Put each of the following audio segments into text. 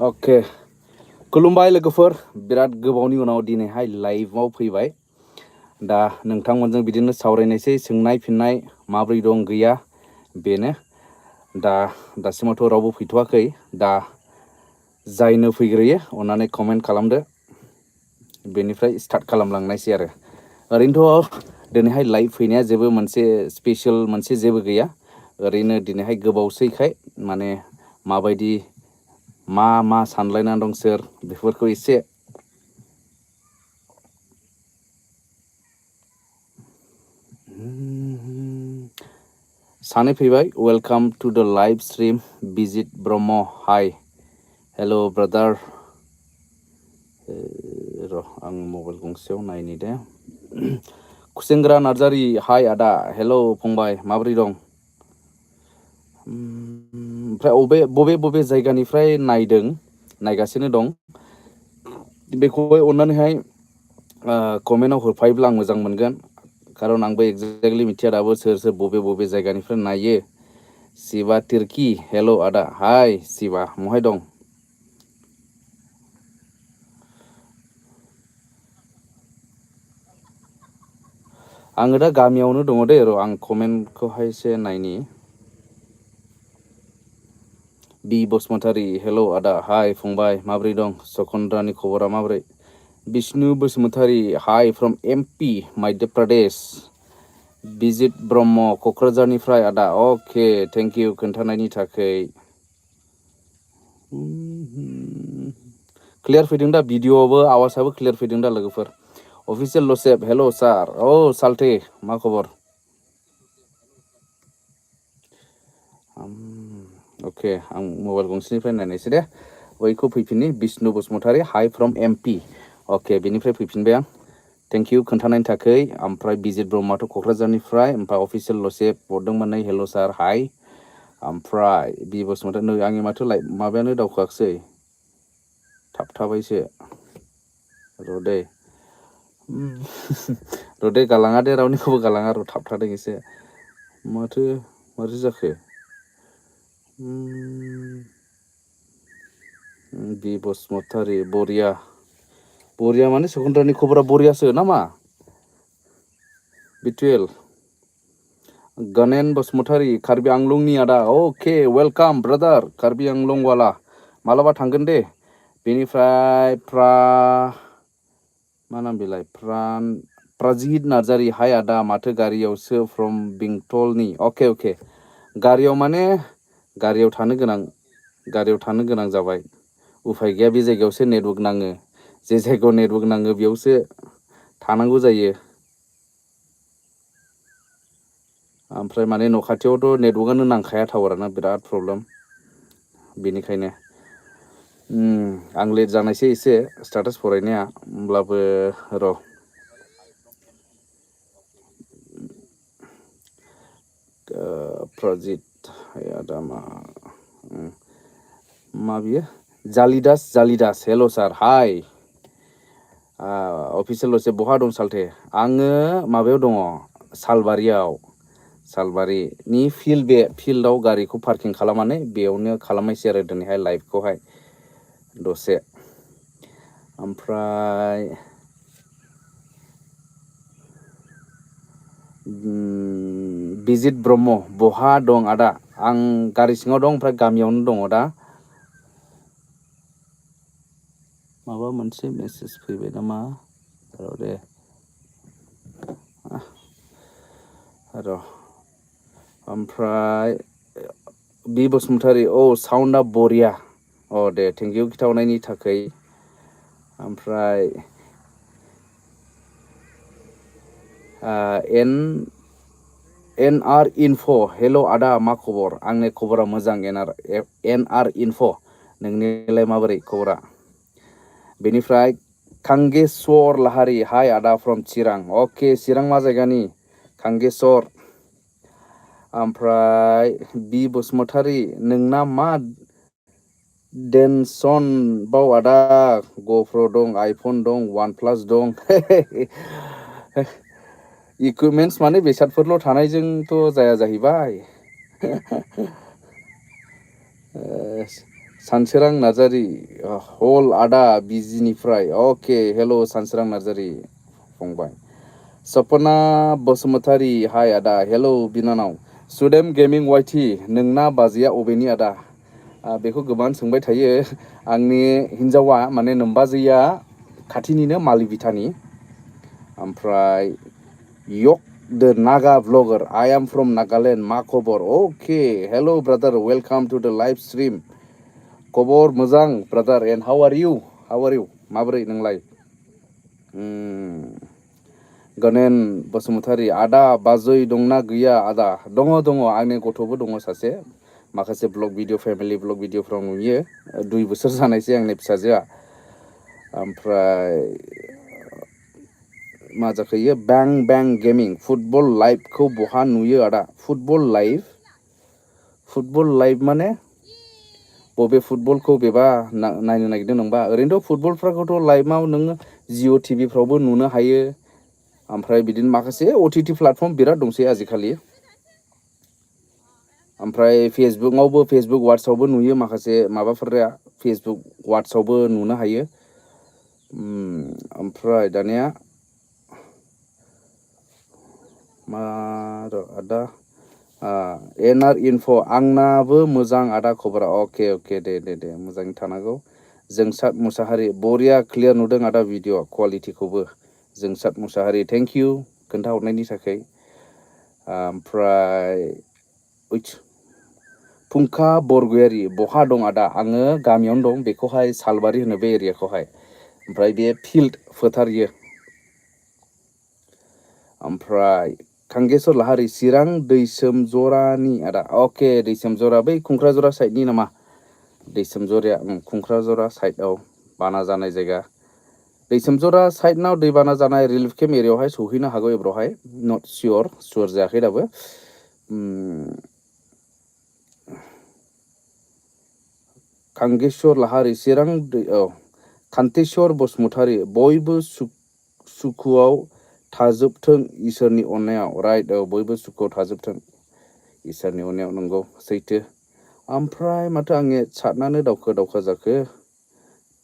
अके खुलुमबाय लोगोफोर बिराद गोबावनि उनाव दिनैहाय लाइभआव फैबाय दा नोंथांमोनजों बिदिनो सावरायनायसै सोंनाय फिननाय माब्रै दं गैया बेनो दासिमावथ' रावबो फैथ'वाखै दा जायनो फैग्रोयो अन्नानै कमेन्ट खालामदो बेनिफ्राय स्टार्ट खालामलांनायसै आरो ओरैनोथ' दिनैहाय लाइभ फैनाया जेबो मोनसे स्पेशल मोनसे जेबो गैया ओरैनो दिनैहाय गोबावसैखाय माने माबायदि मा सानलायनानै दं सोर बेफोरखौ एसे सानै फैबाय welcome to the live stream Bijit Brahma hi hello' brother र' आं मबाइल गंसेयाव नायनि दे खुसेंग्रा नार्जारि हाय आदा हेल' फंबाय माबोरै दं ओमफ्राय बबे जायगानिफ्राय नायगासिनो दं बेखौहाय अन्नानैहाय कमेन्टआव हरफायोब्ला आं मोजां मोनगोन खारन आंबो एक्जेक्टलि मिथिया दाबो सोर बबे जायगानिफ्राय नायो शिबा तिर्कि हेल' आदा हाय शिबा महाय दं आङो दा गामियावनो दङ दे र' आं कमेन्टखौहायसो नायनि बि बसुमतारी हेल' आदा हाय फंबाय माब्रै दं सखन्द्रानि खबरा माब्रै बिष्णु बसुमतारी हाय फ्रम एमपि मध्य प्रदेश बिजित ब्रह्म क'क्राझारनिफ्राय आदा अके थेंक इउ खोन्थानायनि थाखै क्लियार फैदों दा भिडिअ'आबो आवाजाबो क्लियार फैदों दा लोगोफोर अफिसियेल लसेब हेल' सार साल्थे मा खबर अके आं मबाइल गंसेनिफ्राय नायनायसै दे बैखौ फैफिननि Bishnu Basumatary hi from MP अके बेनिफ्राय फैफिनबाय आं थेंक इउ खोन्थानायनि थाखै ओमफ्राय बिजित ब्रह्मआथ' क'क्राझारनिफ्राय ओमफ्राय अफिसियेल लसेब हरदोंमोन नै हेल' सार हाय ओमफ्राय बि बसुमतारी नै आंनि माथो माबायानो दावखोआखिसै थाबथाबायसो र'दै र'दै गालाङा दे रावनिखौबो गालाङा र' थाबथादों एसे माथो जाखो बि बसुमतारी बरिया माने सकुन्द्रानि खबरा बरियासो नामा बिटुयेल गनेन बसुमतारी कार्बि आंलंनि आदा अके वेलकाम ब्रादार कार्बि आंलं वाला मालाबा थांगोन दे बेनिफ्राय मा नाम बेलाय प्राजित नार्जारि हाय आदा माथो गारियावसो फ्रम बेंटलनि अके गारियाव माने गारियाव थानो गोनां जाबाय उफाय गैया बे जायगायावसो नेटवर्क नाङो जे जायगायाव नेटवर्क नाङो बेयावसो थानांगौ जायो ओमफ्राय माने न' खाथियावथ' नेटवर्कआनो नांखाया टावारानो बिराद प्रब्लेम बेनिखायनो आं लेट जानायसै एसे स्टेटास फरायनाया होमब्लाबो र' प्रजित आदा मा बियो जालिदास हेल' सार हाय अफिसियेल लसो बहा दं सालथे आङो माबायाव दङ सालबारिनि फिल्डआव गारिखौ पार्किं खालामनानै बेयावनो खालामनायसै आरो दिनैहाय लाइभखौहाय दसे ओमफ्राय बिजित ब्रह्म बहा दं आदा आं गारि सिङाव दं ओमफ्राय गामियावनो दङ दा माबा मोनसे मेसेज फैबाय नामा र' दे र' ओमफ्राय बि बसुमतारी साउन्डआ बरिया दे थेंक इउ खिथाहरनायनि थाखाय ओमफ्राय एन आर इनफ' हेल' आदा मा खबर आंनि खबरा मोजां एन आर इनफ' नोंनिलाय माबोरै खबरा बेनिफ्राय खांगेस्वर लाहारि हाय आदा फ्रम चिरां अके चिरां मा जायगानि खांगेस्वर ओमफ्राय बि बसुमतारी नोंना मा टेनसन बाव आदा गप्र' दं आइफन दं वान प्लास दं इकुइपमेन्टस माने बेसादफोरल' थानायजोंथ' जाया जाहैबाय सानसोरां नार्जारि हल आदा बिजिनिफ्राय अके हेल' सानसोरां नार्जारि फंबाय सपना बसुमतारी हाय आदा हेल' बिनानाव सुदेम गेमिं वाइटि नोंना बाजैया अबेनि आदा बेखौ गोबां सोंबाय थायो आंनि हिन्जावा माने नोमबाजैया खाथिनिनो मालिबिटानि ओमफ्राय यक the Naga blogger I am from Nagaland मा खबर अके hello' brother welcome to the live stream खबर मोजां brother and how are you माबोरै नोंलाय गनेन बसुमतारी आदा बाजै दंना गैया आदा दङ आंनि गथ'बो दङ सासे माखासे ब्लग भिडिअ फेमिलि ब्लग भिडिअफ्राव नुयो 2 बोसोर जानायसै आंनि फिसाजोआ ओमफ्राय मा जाखोयो बें बें गेमिं फुटबल लाइभखौ बहा नुयो आदा फुटबल लाइभ माने बबे फुटबलखौ बेबा नायनो नागिरदों नोंबा ओरैनोथ' फुटबलफोरखौथ' लाइभआव नोङो जिअ' टिभिफ्रावबो नुनो हायो ओमफ्राय बिदिनो माखासे अटिटि प्लेटफर्म बिराद दंसै आजिखालि ओमफ्राय फेसबुक वाट्सआवबो नुयो माखासे माबाफोरा फेसबुक वाट्सआवबो नुनो हायो ओमफ्राय दानिया मा आदा एनआर इनफ' आंनाबो मोजां आदा खबरा अके दे मोजाङै थानांगौ जोंसार मुसाहारि बरिया क्लियार नुदों आदा भिडिअ कुवालिटिखौबो जोंसार मुसाहारि थेंक इउ खोन्थाहरनायनि थाखाय ओमफ्राय फुंखा बरगयारि बहा दं आदा आङो गामियावनो दं बेखौहाय सालबारि होनो बे एरियाखौहाय ओमफ्राय बे फिल्ड फोथारियो ओमफ्राय खांगेस्वर लाहारि चिरां दैसोम जरानि आदा अके दैसोम जरा बै खुंख्राजरा साइडनि नामा दैसोमजराया खुंख्राजरा साइडआव बाना जानाय जायगा दैसोमजरा साइडनाव दैबाना जानाय रिलिफ केम्प एरियायावहाय सहैनो हागौ एब्रावहाय नट सियर जायाखै दाबो खांगेस्वर लाहारि चिरां खान्तेस्वर बसुमतारी बयबो सुखुआव थाजोबथों इसोरनि अननायाव राइट बयबो सुखुआव थाजोबथों इसोरनि अननायाव नंगौ सैथो ओमफ्राय माथो आंनि सातनानो दावखो जाखो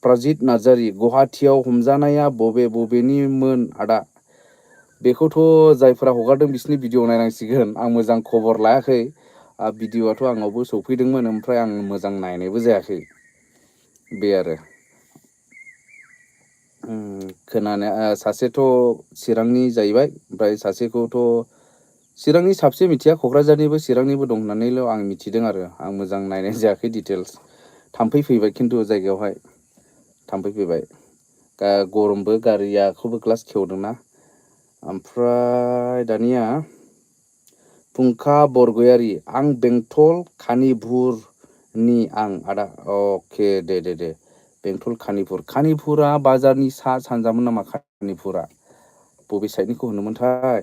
प्रजित नार्जारि गुवाहाटियाव हमजानाया बबेनिमोन आदा बेखौथ' जायफोरा हगारदों बिसिनि भिडिअ नायनांसिगोन आं मोजां खबर लायाखै भिडिअआथ' आंनावबो सफैदोंमोन ओमफ्राय आं मोजां नायनायबो जायाखै बे आरो खोनानाया सासेथ' चिरांनि जाहैबाय ओमफ्राय सासेखौथ' चिरांनि साबसे मिथिया क'क्राझारनिबो चिरांनिबो दं होननानैल' आं मिथिदों आरो आं मोजां नायनाय जायाखै डिटेल्स थाम्फै फैबाय खिन्थु जायगायावहाय थाम्फै फैबाय गरमबो गारियाखौबो ग्लास खेवदोंना ओमफ्राय दानिया फुंखा बरगयारि आं बेंटल खानिपुरनि आं आदा अके दे बेंटल खानिपुरा बाजारनि सानजामोन नामा खानिपुरा बबे साइडनिखौ होनोमोनथाय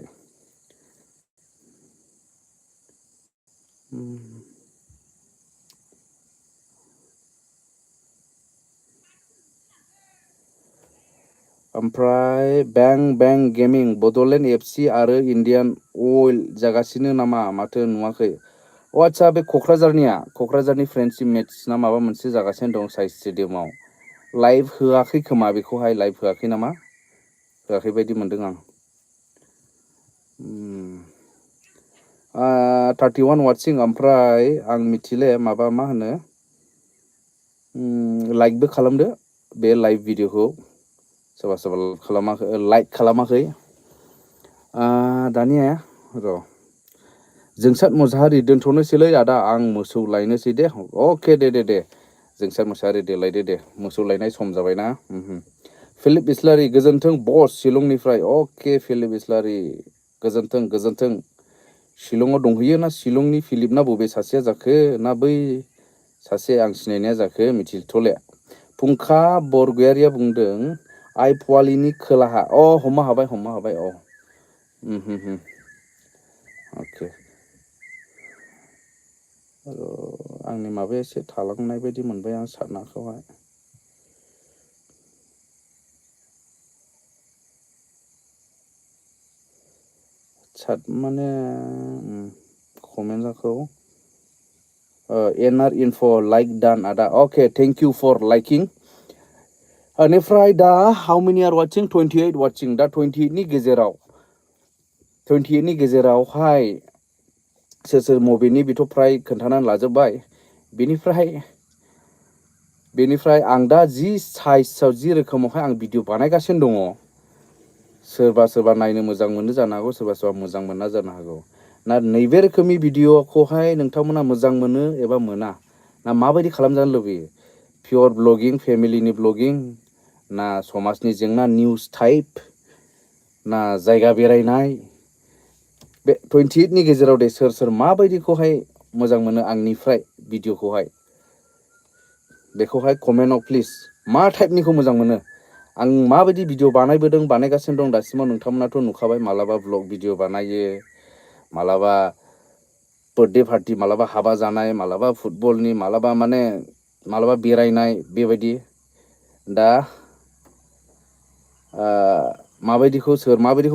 ओमफ्राय बें गेमिं बड'लेण्ड एफसि आरो इण्डियान अइल जागासिनो नामा माथो नुवाखै आदसा बे क'क्राझारनि फ्रेन्डशिप मेट्स ना माबा मोनसे जागासिनो दं साइ स्टेडियामाव लाइभ होआखै खोमा बेखौहाय लाइभ होआखै नामा होआखै बायदि मोनदों आं 31 वाटसिं ओमफ्राय आं मिथिले माबा मा होनो लाइकबो खालामदो बे लाइभ भिडिअखौ सोरबा लाइक खालामाखै दानिया र' जोंसार मुसाहारि दोनथ'नोसैलै आदा आं मोसौ लायनोसै दे अके दे जोंसार मुसाहारि दे लायदो दे मोसौ लायनाय सम जाबायना फिलिप इस्लारि गोजोन्थों बस शिलंनिफ्राय अके फिलिप इस्लारि गोजोन्थों शिलंआव दंहैयो ना शिलंनि फिलिप ना बबे सासेया जाखो ना बै सासे आं सिनायनाया जाखो मिथिथ'ले फुंखा बरगयारिया बुंदों आइ पवालिनि खोलाहा हमनो हाबाय अके आंनि माबाया एसे थालांनाय बायदि मोनबाय आं सातनाखौहाय सात माने कमेन्टखौ एनआर इनफो लाइक डान आदा अके थेंक यू फर लाइकिं बेनिफ्राय दा हाउ मेनि आर वाचिं 28 वाचिं दा 28 नि गेजेराव 28 नि गेजेरावहाय सोर सोर मबेनि बेथ' फ्राय खोन्थानानै लाजोबबाय बेनिफ्राय आं दा जि साइजआव जि रोखोमावहाय आं भिडिअ बानायगासिनो दङ सोरबा सोरबा नायनो मोजां मोनो जानो हागौ सोरबा सोरबा मोजां मोना जानो हागौ ना नैबे रोखोमनि भिडिअखौहाय नोंथांमोना मोजां मोनो एबा मोना ना माबायदि खालामजानो लुबैयो पियर ब्लगिं फेमिलिनि ब्लगिं ना समाजनि जेंना निउस टाइप ना जायगा बेरायनाय बे 28 नि गेजेराव दे सोर सोर माबायदिखौहाय मोजां मोनो आंनिफ्राय भिडिअखौहाय बेखौहाय कमेन्टआव प्लिज मा टाइपनिखौ मोजां मोनो आं माबायदि भिडिअ बानायबोदों बानायगासिनो दं दासिमाव नोंथांमोनाथ' नुखाबाय मालाबा ब्लग भिडिअ बानायो मालाबा बर्थडे पार्टि मालाबा हाबा जानाय मालाबा फुटबलनि मालाबा बेरायनाय बेबायदि दा माबायदिखौ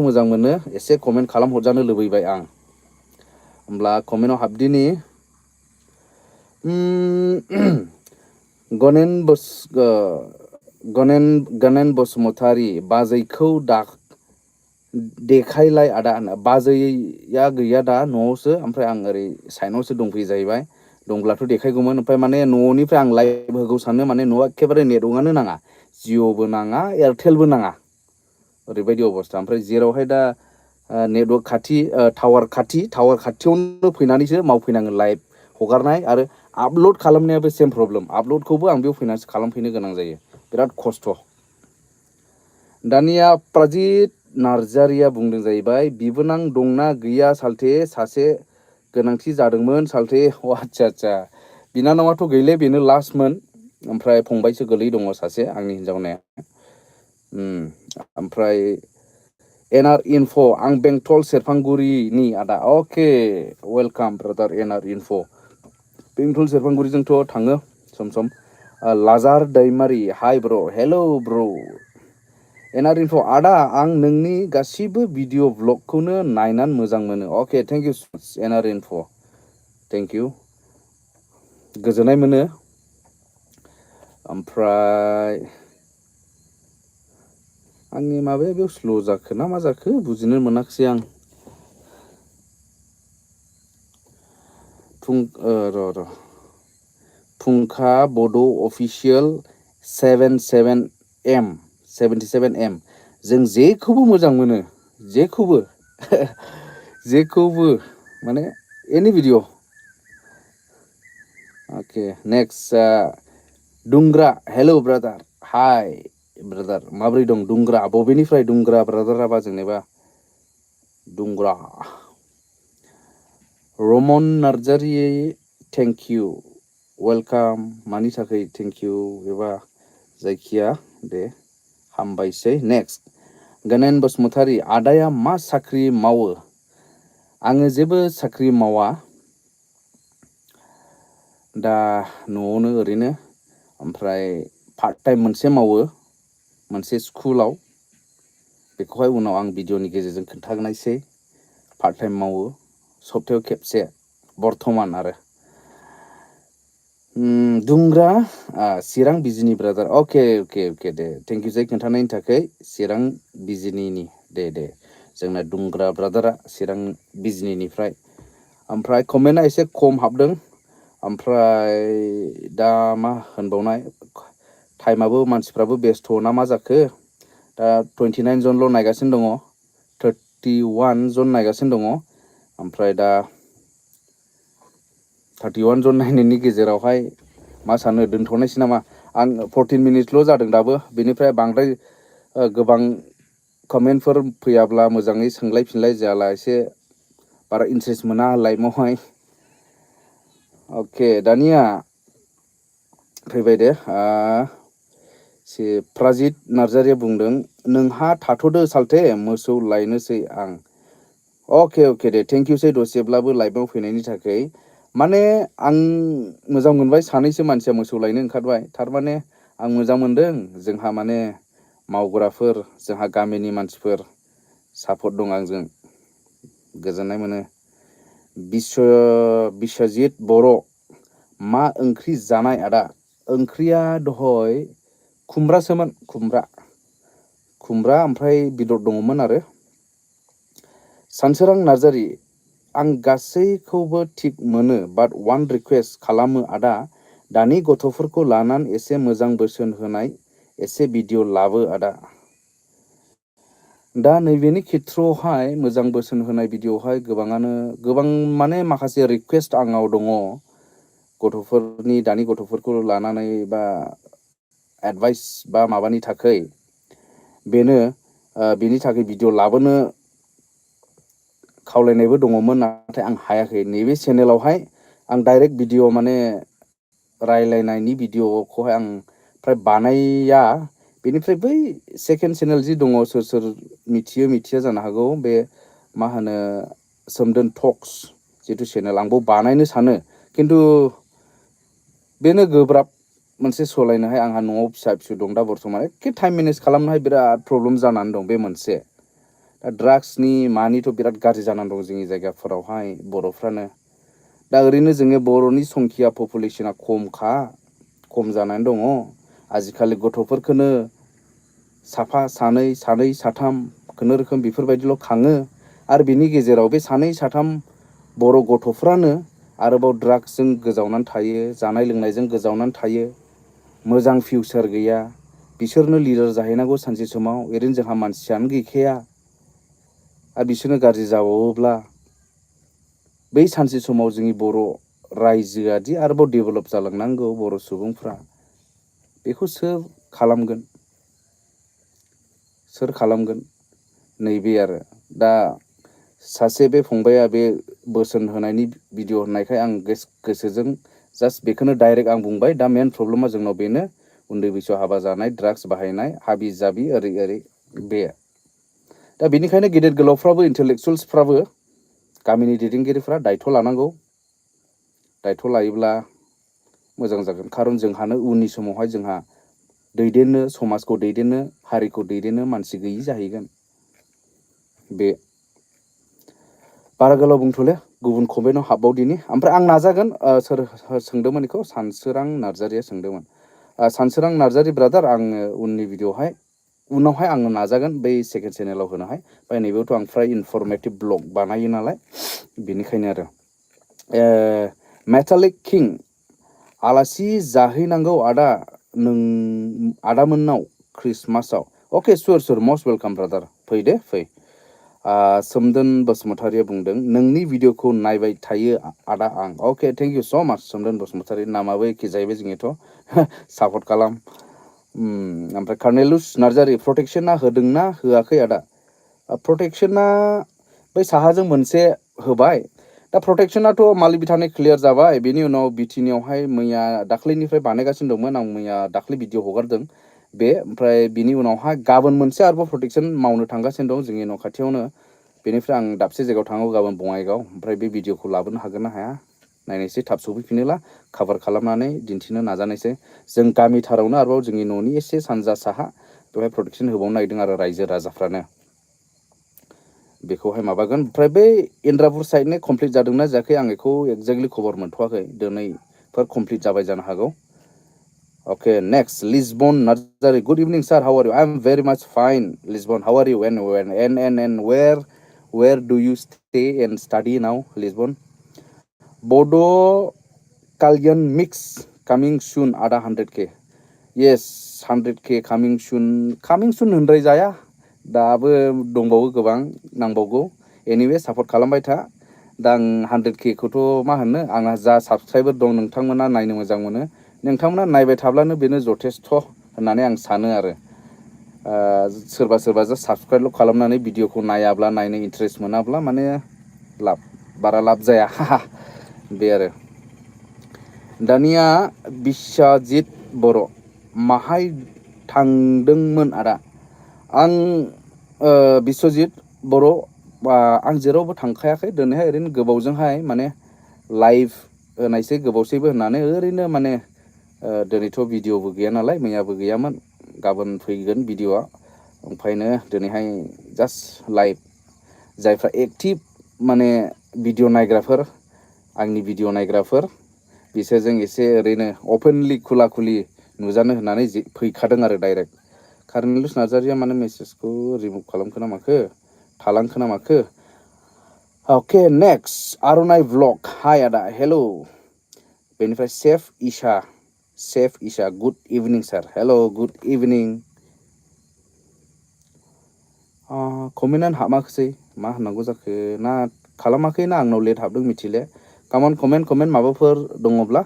मोजां मोनो एसे कमेन्ट खालाम हरजानो लुबैबाय आं होमब्ला कमेन्टआव हाबदिनि गनेन बसुमतारी बाजैखौ देखायलाय आदा बाजैया गैया दा न'आवसो ओमफ्राय आं ओरै साइडआवसो दंफैयो जाहैबाय दंब्लाथ' देखायगौमोन ओमफ्राय माने न'निफ्राय आं लाइभ होगौ सानो माने न'आ एखेबारे नेटवर्कआनो नाङा जिअ'बो नाङा एयारटेलबो नाङा ओरैबायदि अबस्था ओमफ्राय जेरावहाय दा नेटवर्क खाथि टावार खाथियावनो फैनानैसो मावफैनाङो लाइभ हगारनाय आरो आपल'ड खालामनायाबो सेम प्रब्लेम आपल'डखौबो आं बेयाव फैनानैसो खालामफैनो गोनां जायो बिराद खस्थ' दानिया प्रजित नार्जारिया बुंदों जाहैबाय बिबोनां दंना गैया सालथे सासे गोनांथि जादोंमोन सालथे आदसा बिनानावाथ' गैले बेनो लास्टमोन ओमफ्राय फंबायसो गोलै दङ सासे आंनि हिनजावनाया ओमफ्राय एनआर इनफ' आं बेंटल सेरफांगुरिनि आदा अके वेलकाम ब्रादार एनआर इनफ' बेंटल सेरफांगुरिजोंथ' थाङो सम सम लाजार दैमारि हाय ब्र' हेल' ब्र' एनआर इनफ' आदा आं नोंनि गासिबो भिडिअ ब्लगखौनो नायनानै मोजां मोनो अके थेंक इउ एनआर इनफ' थेंक इउ गोजोननाय मोनो ओमफ्राय आंनि माबाया बेयाव स्ल' जाखो ना मा जाखो बुजिनो मोनाखिसै आं फुंखा बड' अफिसियेल 77M जों जेखौबो मोजां मोनो जेखौबो माने एनि भिडिअ अके नेक्स्ट दुंग्रा हेल' ब्रादार हाय ब्रादार माबोरै दं दुंग्रा बबेनिफ्राय दुंग्रा ब्रादाराबा जेनेबा दुंग्रा Raman Narzary thank you welcome मानि थाखाय थेंक इउ एबा जायखिया दे हामबायसै नेक्स्ट गनेन बसुमतारी आदाया मा साख्रि मावो आङो जेबो साख्रि मावा दा न'आवनो ओरैनो ओमफ्राय पार्ट टाइम मोनसे मावो मोनसे स्कुलाव बेखौहाय उनाव आं भिडिअनि गेजेरजों खोन्थागोननायसै पार्ट टाइम मावो सप्तायाव खेबसे बर्थमान आरो दुंग्रा चिरां बिजिनि ब्रादार अके दे थेंक इउ जाय खोन्थानायनि थाखाय चिरां बिजिनिनि दे जोंना दुंग्रा ब्रादारा चिरां बिजिनिनिफ्राय ओमफ्राय कमेन्टआ एसे खम हाबदों ओमफ्राय दा मा होनबावनाय टाइमाबो मानसिफ्राबो बेस्थ' ना मा जाखो दा 29 जनल' नायगासिनो दङ 31 जन नायगासिनो दङ ओमफ्राय दा 31 जन नायनायनि गेजेरावहाय मा सानो दोनथ'नायसै नामा आं 14 मिनिटल' जादों दाबो बेनिफ्राय बांद्राय गोबां कमेन्टफोर फैयाब्ला मोजाङै सोंलाय जायाला एसे बारा इन्ट्रेस्ट मोना लाइफआवहाय अके दानिया फैबाय दे प्राजित नार्जारिया बुंदों नोंहा थाथ'दो सालथे मोसौ लायनोसै आं अके दे थेंक इउ सै दसेब्लाबो लाइभआव फैनायनि थाखाय माने आं मोजां मोनबाय सानैसो मानसिया मोसौ लायनो ओंखारबाय थारमाने आं मोजां मोनदों जोंहा माने मावग्राफोर जोंहा गामिनि मानसिफोर सापर्ट दं आंजों गोजोननाय मोनो बिस्वजित बर' मा ओंख्रि जानाय आदा? ओंख्रिया दहय खुमब्रासोमोन, खुमब्रा ओमफ्राय बेदर दङमोन आरो। सानसोरां नार्जारि, आं गासैखौबो थिग मोनो, बाट वान रिकुवेस्ट खालामो आदा, दानि गथ'फोरखौ लानानै एसे मोजां बोसोन होनाय एसे भिडिअ लाबो आदा। दा नैबेनि खेथ्रआवहाय मोजां बोसोन होनाय भिडिअ'आवहाय गोबां माने माखासे रिकुवेस्ट आंनाव दङ गथ'फोरनि, दानि गथ'फोरखौ लानानै बा एडभाइस बा माबानि थाखाय बेनो बेनि थाखाय भिडिअ लाबोनो खावलायनायबो दङमोन, नाथाय आं हायाखै। नैबे चेनेलावहाय आं डाइरेक्ट भिडिअ माने रायलायनायनि भिडिअखौहाय आं फ्राय बानाया। बेनिफ्राय बै सेकेन्ड चेनेल जि दङ, सोर मिथिया जानो हागौ, बे मा होनो सोमदोन टक्स जिथु चेनेल, आंबो बानायनो सानो, खिन्थु बेनो गोब्राब मोनसे सलायनोहाय। आंहा न'आव फिसा फिसौ दं दा बर्थमान, एखे टाइम मेनेज खालामनोहाय बिराद प्रब्लेम जानानै दं, बे मोनसे। दा ड्राग्सनि मानिथ' बिराद गाज्रि जानानै दं जोंनि जायगाफोरावहाय बर'फ्रानो। दा ओरैनो जोङो बर'नि संखिया पपुलेसना खम जानानै दङ। आजिखालि गथ'फोरखौनो साफा सानै साथाम खुनुरुखुम बेफोरबायदिल' खाङो, आरो बिनि गेजेराव बे सानै साथाम बर' गथ'फ्रानो आरोबाव ड्राग्सजों गोजावनानै थायो, जानाय लोंनायजों गोजावनानै थायो, मोजां फिउचार गैया। बिसोरनो लिडार जाहैनांगौ सानसे समाव, ओरैनो जोंहा मानसियानो गैखाया, आरो बिसोरनो गाज्रि जाबावोब्ला बै सानसे समाव जोंनि बर' रायजोआदि आरोबाव डेभेलप जालांनांगौ, बर' सुबुंफ्रा, बेखौ सोर खालामगोन? नैबे आरो दा सासे बे फंबाया बे बोसोन होनायनि भिडिअ होननायखाय आं गोसोजों जास्ट बेखौनो डाइरेक्ट आं बुंबाय। दा मेन प्रब्लेमा जोंनाव बेनो, उन्दै बैसोआव हाबा जानाय, ड्राग्स बाहायनाय, हाबि जाबि ओरै बे। दा बेनिखायनो गेदेर गोलावफ्राबो, इन्टेलेक्सुवेल्सफ्राबो, गामिनि दैदेनगिरिफ्रा दायथ' लानांगौ। दायथ' लायोब्ला मोजां जागोन, खारन जोंहानो उननि समावहाय जोंहा दैदेननो, समाजखौ दैदेननो, हारिखौ दैदेननो मानसि गैयि जाहैगोन। बे बारा गोलाव बुंथ'ले, गुबुन कमेन्टआव हाबबावदिनि। ओमफ्राय आं नाजागोन, सोर सोंदोंमोन बेखौ? सानसोरां नार्जारिया सोंदोंमोन। सानसोरां नार्जारि ब्रादार, आङो उननि भिडिअआवहाय उनावहाय आङो नाजागोन बै सेकेन्ड चेनेलाव होनोहाय। ओमफ्राय नैबेयावथ' आं फ्राय इनफरमेटिभ ब्लग बानायो नालाय, बेनिखायनो आरो। मेटालिक किं, आलासि जाहैनांगौ आदा आदामोननाव ख्रिस्टमासआव। अके, सुर मस्ट वेलकाम ब्रादार, फै दे फै। सोमदोन बसुमतारिया बुंदों, नोंनि भिडिअखौ नायबाय थायो आदा आं। अके, थेंक इउ स' माच सोमदोन बसुमतारि, नामाबो एखे जाहैबाय जोंनियाथ'। सापर्ट खालाम। ओमफ्राय कार्नेलुस नार्जारि, प्रटेक्सना होदोंना होआखै आदा? प्रटेक्सना बै साहाजों मोनसे होबाय। दा प्रटेक्सनाथ' मालि बिथानि क्लियार जाबाय। बेनि उनाव बिटिनियावहाय मैया दाख्लैनिफ्राय बानायगासिनो दंमोन, आं मैया दाख्लै भिडिअ हगारदों बे। ओमफ्राय बिनि उनावहाय गाबोन मोनसे आरोबाव प्रटेक्सन मावनो थांगासिनो दं जोंनि न' खाथियावनो। बेनिफ्राय आं दाबसे जायगायाव थांगौ गाबोन, बङाइगाव। ओमफ्राय बे भिडिअखौ लाबोनो हागोन ना हाया नायनोसै, थाब सफैफिनोला कभार खालामनानै दिन्थिनो नाजानायसै। जों गामिथारावनो आरोबाव जोंनि न'नि एसे सानजा साहा बेवहाय प्रटेक्सन होबावनो नागिरदों आरो रायजो राजाफ्रानो। बेखौहाय माबागोन। ओमफ्राय बै इन्द्रापुर साइडनि कमप्लिट जादोंना जायाखै आं बेखौ एक्जेक्टलि खबर मोनथ'वाखै, दिनैफोर कमप्लिट जाबाय जानो हागौ। Okay, next, Lisbon Narzari. Good evening, sir. How are you? I'm very much fine, Lisbon. How are you? And where do you stay and study now, Lisbon? Bodo Kalyan mix coming soon. Ada 100K. Yes, 100K coming soon. Coming soon होनद्राय जाया. दाबो दंबावो गोबां नांबावगौ। Anyway, support खालामबाय था। दा आं 100K खौथ' मा होननो, आंहा जा साबसक्राइबार दं, नोंथांमोना नायनो मोजां मोनो, नोंथांमोना नायबाय थाब्लानो बेनो जथेस्थ' होननानै आं सानो आरो। सोरबा जास्ट साबसक्राइबल' खालामनानै भिडिअखौ नायाब्ला, नायनो इन्टारेस्ट मोनाब्ला माने बारा लाब जाया। बे आरो। दानिया बिश्वजित बर', माहाय थांदोंमोन आदा? आं बिश्वजित बर', आं जेरावबो थांखायाखै दिनैहाय, ओरैनो गोबावजोंहाय माने लाइभ होनायसै, गोबावसैबो होननानै ओरैनो माने दिनैथ' भिडिअबो गैया नालाय, मैयाबो गैयामोन, गाबोन फैगोन भिडिअआ। ओंखायनो दिनैहाय जास्ट लाइभ। जायफ्रा एक्टिभ माने भिडिअ नायग्राफोर, आंनि भिडिअ नायग्राफोर, बिसोरजों एसे ओरैनो अपेनलि खुला खुलि नुजानो होननानै फैखादों आरो डाइरेक्ट। कार्नेलुस नार्जारिया माने मेसेजखौ रिमुभ खालामखो ना माखो, थालांखो ना माखो। अके नेक्स्ट आर'नाइ ब्लग हाय आदा हेल'। बेनिफ्राय सेफ इशा गुड इभिनिं सार। हेल' गुड इभिनिं। कमेन्टआनो हाबाखिसै मा होननांगौ जाखो, ना खालामाखै ना आंनाव लेट हाबदों मिथिले। कामन कमेन्ट माबाफोर दङब्ला।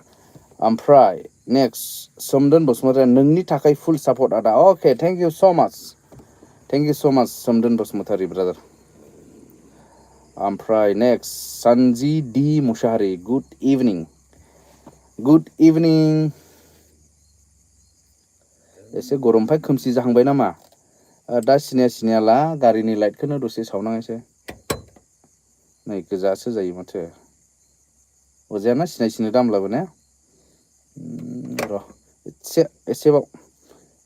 ओमफ्राय नेक्स्ट सोमदोन बसुमतारी नोंनि थाखाय फुल सापर्ट आदा। अके थेंक इउ स' माच सोमदोन बसुमतारी ब्रादार। ओमफ्राय नेक्स्ट सानजि डि मुसाहारि गुड इभिनिं। एसे गरमखाय खोमसि जाहांबाय नामा? दा सिनायला गारिनि लाइटखौनो दसे सावनाङैसै। नै गोजासो जायो माथो। अजायाना सिनायसिनो दामब्लाबो ने? र' एसेबाव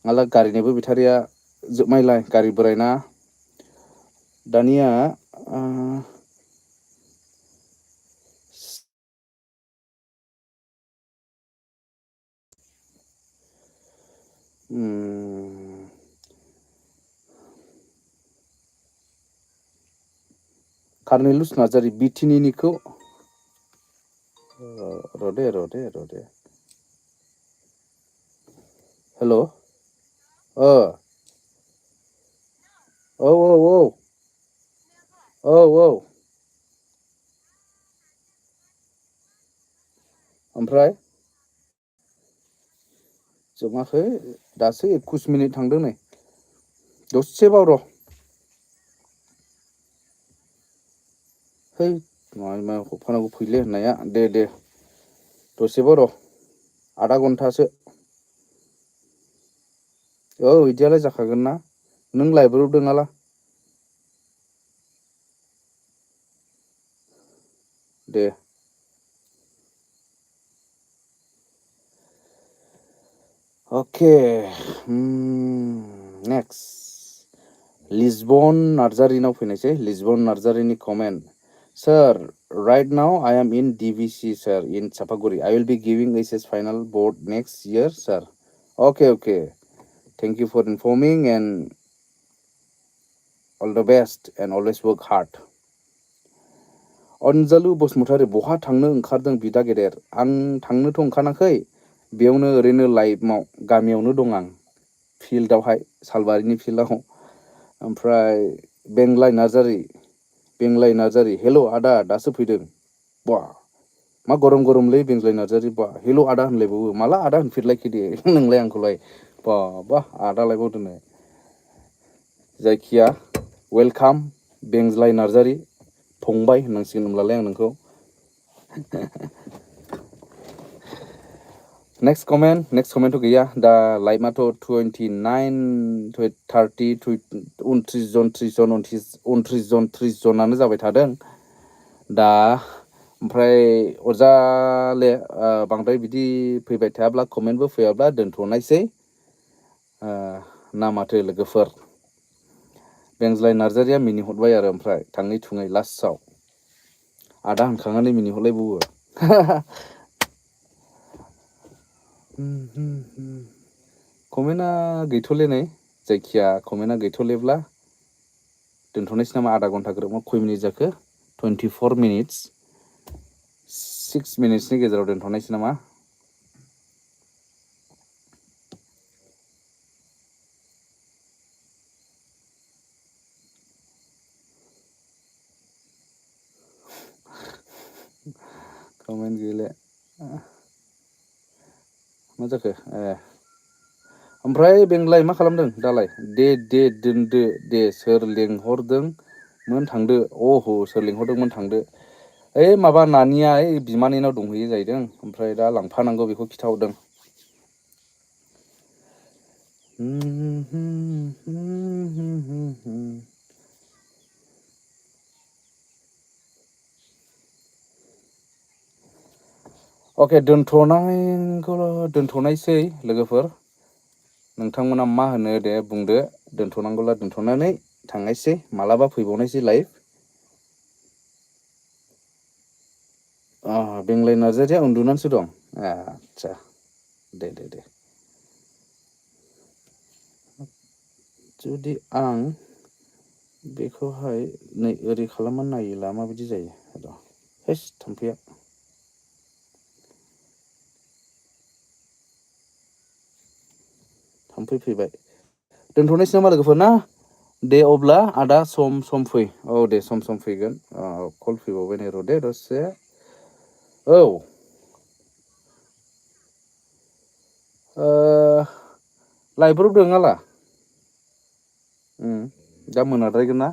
माला गारिनिबो बेटारिया जोबनायलाय गारि बोरायना। दानिया कार्नेलुस नार्जारि बिटिनिनिखौ रदे हेल'। औ ओमफ्राय जोबाखै दासो 21 मिनिट थांदों नै। दसेबाव र'। है मा हफानांगौ फैले होननाया दे दसेबाव र'। आधा घन्टासो। औ बिदियालाय जाखागोन ना। नों लाइब्रेरियाव दोङाला। दे अके नेक्स्ट लिसबन नार्जारिनाव फैनायसै। लिसबन नार्जारिनि comment sir right now I am in division sir in Chapaguri I will be giving H final board next year sir. Okay thank you for informing and all the best and always work hard. Anjalu Basumatary बहा थांनो ओंखारदों बिदा गेदेर? आं थांनोथ' ओंखाराखै। बेयावनो ओरैनो लाइभआव गामियावनो दं आं फिल्डआवहाय सालबारिनि फिल्डआव। ओमफ्राय बेंलाय नार्जारि हेल' आदा दासो फैदों। बा मा गरमलै बेंज्लाय नार्जारि बा हेल' आदा होनलायबावो माला आदा होनफेरलायखो दे नोंलाय आंखौलाय बा आदालायबावदोनो। जायखिया वेलकाम बेंज्लाय नार्जारि फंबाय होननांसिगोन होनब्लालाय आं नोंखौ। नेक्स्ट कमेन्ट' गैया दा लाइभआथ' 29 30 जनानो जाबाय थादों दा। ओमफ्राय अरजाले बांद्राय बिदि फैबाय थायाब्ला कमेन्टबो फैयाब्ला दोनथ'नायसै ना माथो लोगोफोर। बेंज्लाय नार्जारिया मिनिहरबाय आरो ओमफ्राय थाङै थुङै लास्टआव आदा होनखांनानै मिनिहरलायबावो। कमेन्टआ गैथ'ले नै जायखिया कमेन्टआ गैथ'लेब्ला दोनथ'नोसै नामा? आधा घन्टा ग्रोब खय मिनिट जाखो 24 मिनिट्स 6 मिनिट्सनि गेजेराव दोनथ'नायसै नामा? कमेन्ट गैले मा जाखो? ओमफ्राय बेंलाय मा खालामदों दालाय? दे दोनदो दे सोर लेंहरदोंमोन थांदो। सोर लेंहरदोंमोन थांदो। ओइ माबा नानिया ओइ बिमानैनाव दंहैयो जाहैदों ओमफ्राय दा लांफानांगौ बेखौ खिन्थाहरदों। अके दोनथ'नायसै लोगोफोर। नोंथांमोना मा होनो दे बुंदो। दोनथ'नांगौला दोनथ'नानै थांनायसै मालाबा फैबावनायसै लाइभ। बेंलाय नार्जारिया उन्दुनानैसो दं आदसा दे जुदि आं बेखौहाय नै ओरै खालामनानै नायोब्ला माबायदि जायो र' हेस थाम्फैया थाम्फै फैबाय दोनथ'नोसै नामा लोगोफोर ना दे अब्ला आदा सम फै औ दे सम फैगोन कल फैबावबाय नै र' दे दसे औ लाइब्रब दों आला दा मोनाद्रायगोन ना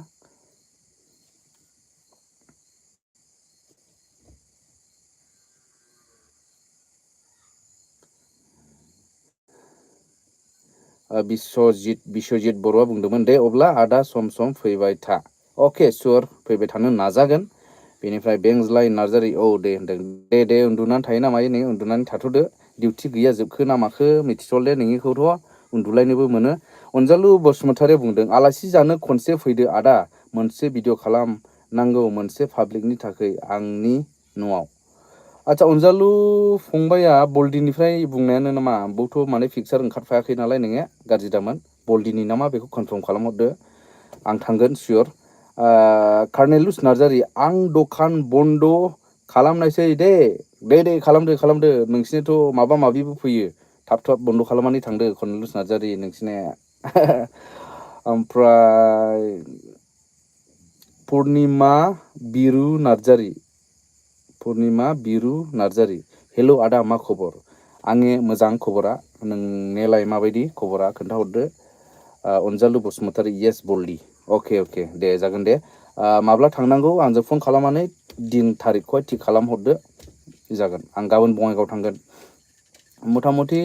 बिस्वजित बर'आ बुंदोंमोन दे अब्ला आदा सम फैबाय था अके सुर फैबाय थानो नाजागोन बेनिफ्राय बेंज्लाय नार्जारि औ दे होनदों दे उन्दुनानै थायो ना मायो नै उन्दुनानै थाथ'दो डिउटि गैया जोबखो ना माखो मिथिथ'ल दे नोंनिखौथ' उन्दुलायनोबो मोनो अनजालु बसुमतारी बुंदों आलासि जानो खनसे फैदो आदा मोनसे भिडिअ खालाम नांगौ मोनसे पाब्लिकनि थाखाय आंनि न'आव आदसा अनजालु फंबाया बल्डिनिफ्राय बुंनायानो नामा बौथ' माने पिकसार ओंखारफायाखै नालाय नोङो गाज्रि दामोन बल्डिनि नामा बेखौ कनफार्म खालामहरदो आं थांगोन सियर कार्नेलुस नार्जारि आं दखान बन्द' खालामनायसै दे खालामदो नोंसिनिथ' माबा माबिबो फैयो थाब बन्द' खालामनानै थांदो कर्नेलुस नार्जारि नोंसिना ओमफ्राय पुर्निमा बिरु नार्जारि हेलौ आदा मा खबर आंनि मोजां खबरा नोंनिलाय माबायदि खबरा खोन्थाहरदो अनजालु बसुमतारी येस बल्डि अके दे जागोन दे माब्ला थांनांगौ आंजों फन खालामनानै दिन थारिखखौहाय थिग खालामहरदो जागोन आं गाबोन बङाइगाव थांगोन मथा मथि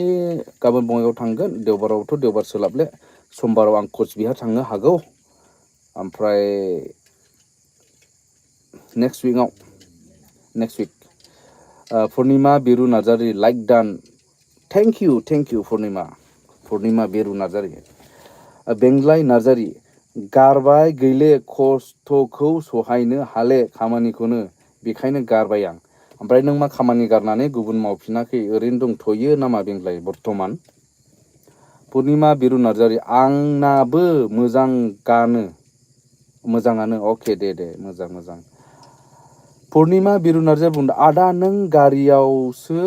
गाबोन बङाइगाव थांगोन देवबारावथ' देवबार सोलाबले समबाराव आं कचबिहार थांनो हागौ ओमफ्राय next week Purnima Biru Narzary like done thank you Purnima Biru Narzary Benglai Narzary गारबाय गैले खस्थ'खौ सहायनो हाले खामानिखौनो बेखायनो गारबाय आं ओमफ्राय नों मा खामानि गारनानै गुबुन मावफिनाखै ओरैनो दंथ'यो नामा बेंग्लाय बर्थमान पुर्निमा बिरु नार्जारि आंनाबो मोजाङानो अके दे मोजां पुर्निमा बिरु नार्जारि बुंदों आदा नों गारियावसो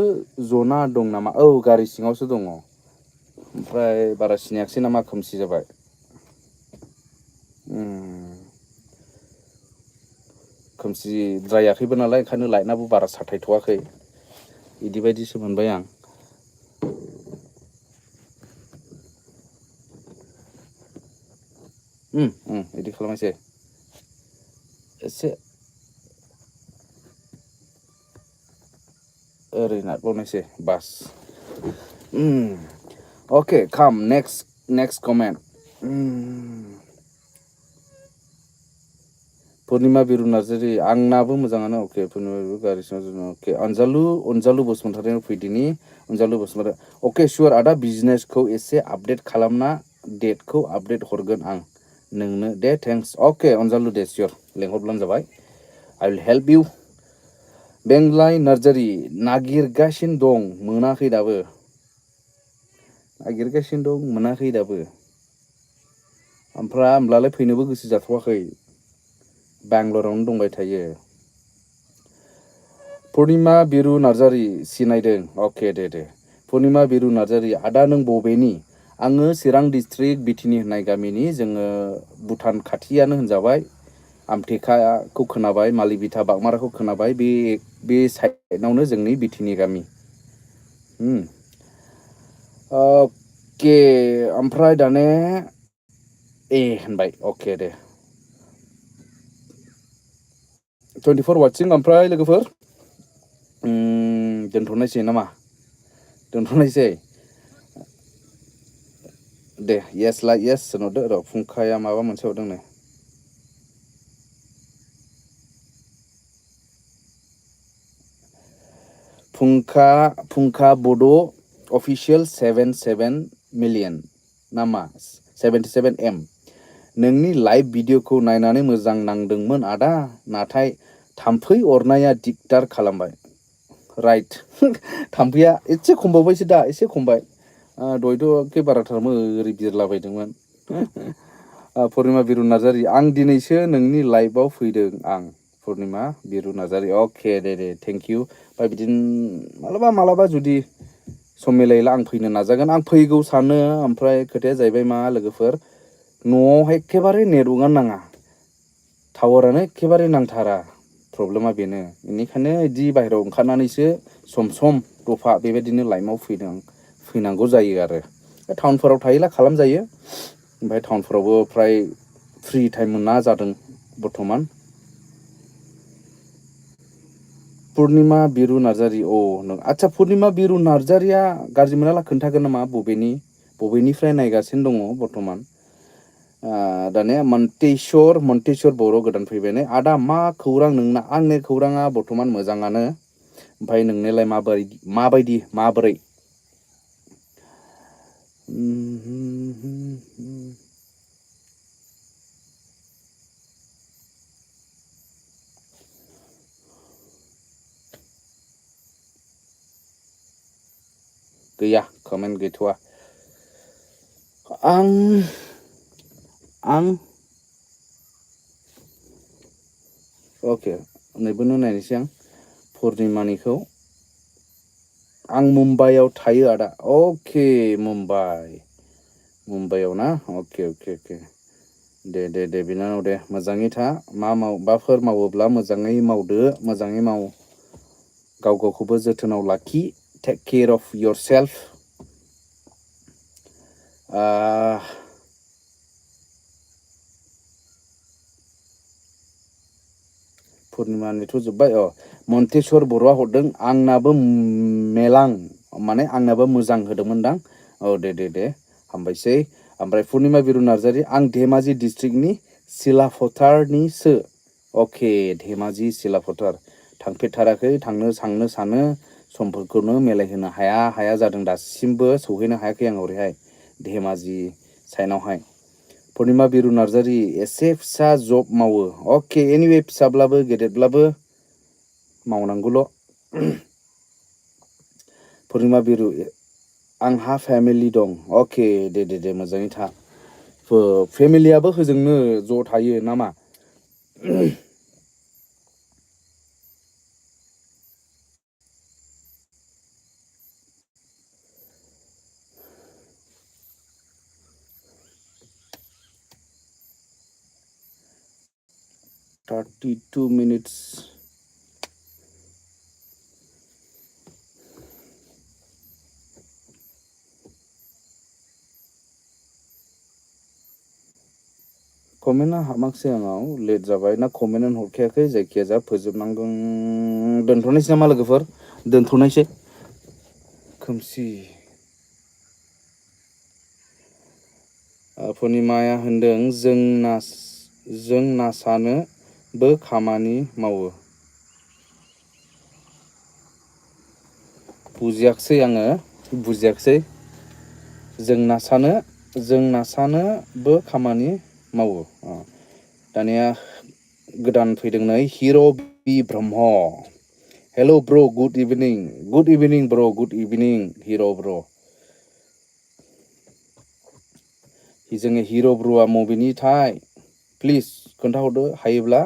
जना दं नामा औ गारि सिङावसो दङ ओमफ्राय बारा सिनायाखिसै नामा खोमसि जाबाय खोमसिद्रायाखैबो नालाय ओंखायनो लाइटनाबो बारा साथायथ'वाखै बिदि बायदिसो मोनबाय आं बिदि खालामनोसै एसे ओरै नारबावनोसै बास अके काम नेक्स्ट कमेन्ट पुर्निमा बिरु नार्जारि आंनाबो मोजाङानो अके पुर्निमा बिरु गारि अके अनजालु बसुमतारियाव फैदिनि अनजालु बसुमतारि अके सुवर आदा बिजनेसखौ एसे आपडेट खालामना डेटखौ आपडेट हरगोन आं नोंनो दे थेंक्स अके अनजालु दे सियर लेंहरब्लानो जाबाय आइ उइल हेल्प इउ बेंग्लाय नार्जारि नागिरगासिनो दं मोनाखै दाबो ओमफ्राय होमब्लालाय फैनोबो गोसो जाथ'वाखै बेंगलरावनो दंबाय थायो पुर्निमा बिरु नार्जारि सिनायदों अके दे पुर्निमा बिरु नार्जारि आदा नों बबेनि आङो चिरां डिस्ट्रिक्ट बिटिनि होननाय गामिनि जोङो भुटान खाथियानो होनजाबाय आमथेखाखौ खोनाबाय मालिबिथा बागमाराखौ खोनाबाय बे साइडआवनो जोंनि बिटिनि गामि अके ओमफ्राय दाने होनबाय अके दे 24 वाटसिं ओमफ्राय लोगोफोर दोनथ'नायसै नामा दोनथ'नायसै दे येस लाइक येस होनहरदो र' फुंखाया माबा मोनसे हरदोंनो फुंखा बड' अफिसियेल 77 मिलियन नामा 77M नोंनि लाइभ भिडिअखौ नायनानै मोजां नांदोंमोन आदा नाथाय थाम्फै अरनाया दिगदार खालामबाय राइट थाम्फैया एसे खमबावबायसो दा एसे खमबाय दहायथ' एखे बाराथारमोन ओरै बिरलाबायदोंमोन पुर्निमा बिरु नार्जारि आं दिनैसो नोंनि लाइभआव फैदों आं पुर्निमा बिरु नार्जारि अके दे थेंक इउ ओमफ्राय बिदिनो मालाबा जुदि सम मिलायोला आं फैनो नाजागोन आं फैगौ सानो ओमफ्राय खोथाया जाहैबाय मा लोगोफोर न'आवहाय एखेबारे नेटवर्कआनो नाङा टावारानो एखेबारे नांथारा प्रब्लेमा बेनो बेनिखायनो बिदि बाहेरायाव ओंखारनानैसो सम दफा बेबायदिनो लाइभआव फैनांगौ जायो आरो टाउनफोराव थायोला खालामजायो ओमफ्राय टाउनफोरावबो फ्राय फ्रि टाइम मोना जादों बर्थमान पुर्निमा बिरु नार्जारि आदसा पुर्निमा बिरु नार्जारिया गाज्रि मोनाला खोन्थागोन नामा बबेनिफ्राय नायगासिनो दङ बर्थमान दानिया मन्तेस्वर बर' गोदान फैबाय ने आदा मा खौरां नोंना आंनि खौराङा बर्थमान मोजाङानो ओमफ्राय नोंनिलाय माबोरै गैया कमेन्ट गैथ'वा आं अके नैबोनो नायनोसै आं पुर्निमानिखौ आं मुम्बाइआव थायो आदा अके मुम्बाइआव ना अके दे बिनानाव दे मोजाङै था माबाफोर मावोब्ला मोजाङै मावदो मोजाङै माव गावखौबो जोथोनाव लाखि take care of yourself पुर्निमानिथ' जोब्बाय मन्तेस्वर बर'आ हरदों आंनाबो मेलां माने आंनाबो मोजां होदोंमोनदां दे हामबायसै ओमफ्राय पुर्निमा बिरु नार्जारि आं धेमाजि डिस्ट्रिक्टनि सिलाफथारनिसो अके धेमाजि सिलाफथार थांफेरथाराखै थांनो सानो समफोरखौनो मिलायहोनो हाया जादों दासिमबो सौहैनो हायाखै आं ओरैहाय धेमाजि साइडआवहाय पुर्निमा बिरु नार्जारि एसे फिसा जब मावो अके एनिवे फिसाब्लाबो गेदेरब्लाबो मावनांगौल' पुर्निमा बिरु आंहा फेमिलि दं अके दे मोजाङै था फेमिलियाबो होजोंनो ज' थायो नामा 32 minutes कमेन्टआ हाबाखसै आंनाव लेट जाबाय ना कमेन्टआनो हरखायाखै जायखिजाया फोजोबनांगोन दोनथ'नोसै नामा लोगोफोर दोनथ'नायसै खोमसि पुर्निमाया होनदों जों नासानोबो खामानि मावो बुजियाखसै जों नासानोबो खामानि मावो दानिया गोदान फैदों नै हिर' बि ब्रह्म हेल' ब्र गुड इभिनिं ब्र गुड इभिनिं हिर' ब्र जोङो हिर' ब्र'आ मबेनिथाय प्लिज खोन्थाहरदो हायोब्ला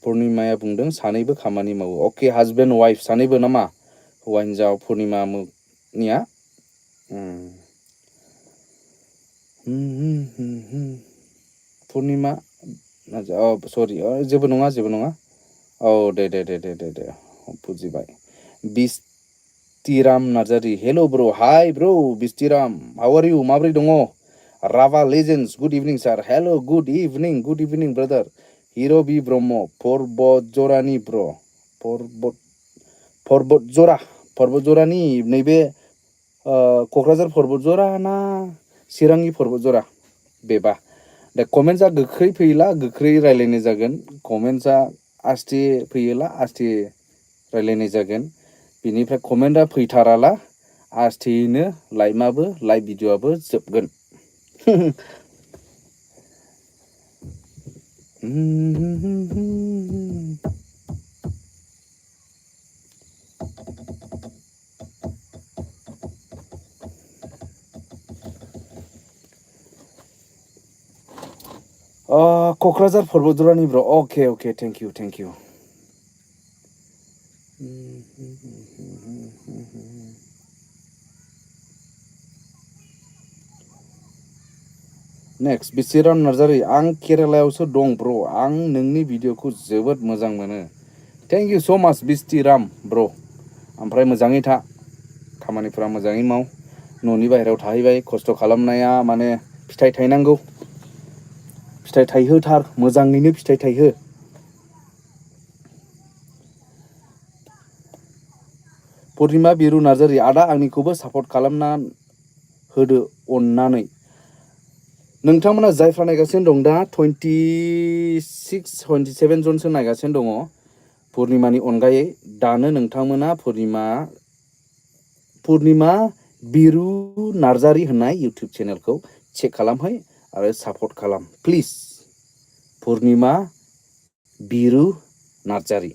पुर्निमाया बुंदों सानैबो खामानि मावो अके हाजबेन्ड वाइफ सानैबो नामा हौवा हिनजाव पुर्निमानिया पुर्निमा सरि जेबो नङा दे बुजिबाय बिस्तिराम नार्जारि हेल' ब्र हाय ब्र बिस्तिराम हाउ आर इउ माबोरै दङ राभा लेजेन्डस गुड इभिनिं सार हेल' गुड इभिनिं ब्रादार हिर' बि ब्रह्म पर्बतजरानि ब्र पर्बतजरानि नैबे क'क्राझार पर्बतजरा ना चिरांनि पर्बतजरा बेबा दा कमेन्टसा गोख्रै फैयोला गोख्रै रायलायनाय जागोन कमेन्टसा आस्थे फैयोला आस्थे रायलायनाय जागोन बिनिफ्राय कमेन्टआ फैथाराला आस्थेयैनो लाइभ भिडिअ'आबो जोबगोन क'क्राझार पर्बतजरानि ब्र' अके थेंक इउ नेक्स्ट बिसिराम नार्जारि आं केरालायावसो दं ब्र' आं नोंनि भिडिअखौ जोबोद मोजां मोनो थेंक इउ स' माच बिस्टिराम ब्र' ओमफ्राय मोजाङै था खामानिफोरा मोजाङै माव न'नि बाहेरायाव थाहैबाय खस्थ' खालामनाया माने फिथाइ थायनांगौ फिथाइ थायहोथार मोजाङैनो फिथाइ थायहो पुर्निमा बिरु नार्जारि आदा आंनिखौबो सापर्ट खालामना होदो अननानै नोंथांमोना जायफ्रा नायगासिनो दं दा 27 जनसो नायगासिनो दङ पुर्निमानि अनगायै दानो नोंथांमोना पुर्निमा बिरु नार्जारि होननाय इउटुब चेनेलखौ चेक खालामहै आरो सापर्ट खालाम प्लिज पुर्निमा बिरु नार्जारि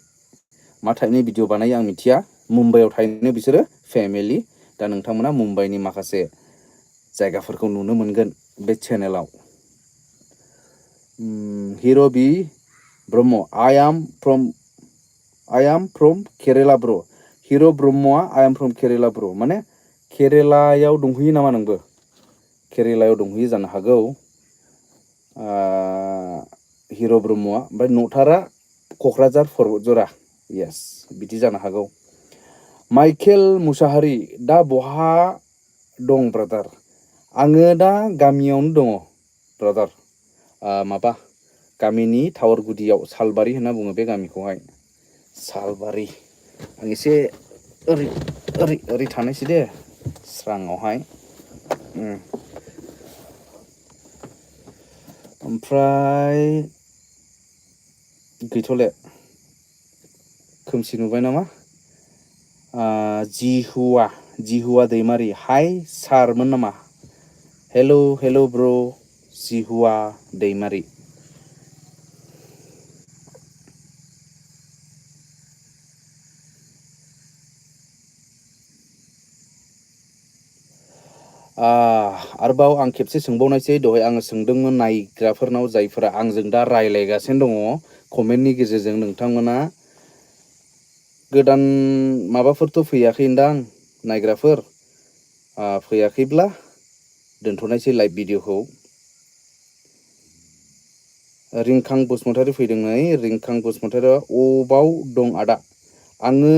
मा टाइपनि भिडिअ बानायो आं मिथिया मुम्बाइआव थाहैनो बिसोरो फेमिलि दा नोंथांमोना मुम्बाइनि माखासे जायगाफोरखौ नुनो मोनगोन बे चेनेलाव Hiro' B Brahma I am from Kerala bro' Hiro' ब्रह्मआ I am from Kerala bro' माने केरेलायाव दंहैयो नामा नोंबो केरेलायाव दंहैयो जानो हागौ हिर' ब्रह्मआ ओमफ्राय न'थारा क'क्राझार पर्बतजरा येस बिदि जानो हागौ माइकेल मुसाहारि दा बहा दं ब्रादार आङो दा गामियावनो दङ ब्रादार माबा गामिनि टावारगुदियाव सालबारि होनना बुङो बे गामिखौहाय सालबारि आं एसे ओरै थानायसै दे स्राङावहाय ओमफ्राय गैथ'ले खोमसि नुबाय नामा जिहुवा दैमारि हाय सारमोन नामा हेल' ब्र' जिहुवा दैमारि आरोबाव आं खेबसे सोंबावनायसै दहाय आङो सोंदोंमोन नायग्राफोरनाव जायफोरा आंजों दा रायलायगासिनो दङ कमेन्टनि गेजेरजों नोंथांमोना गोदान माबाफोरथ' फैयाखैदां नायग्राफोर फैयाखैब्ला दोनथ'नायसै लाइभ भिडिअखौ रिंखां बसुमतारी फैदों नै रिंखां बसुमतारीया अबाव दं आदा आङो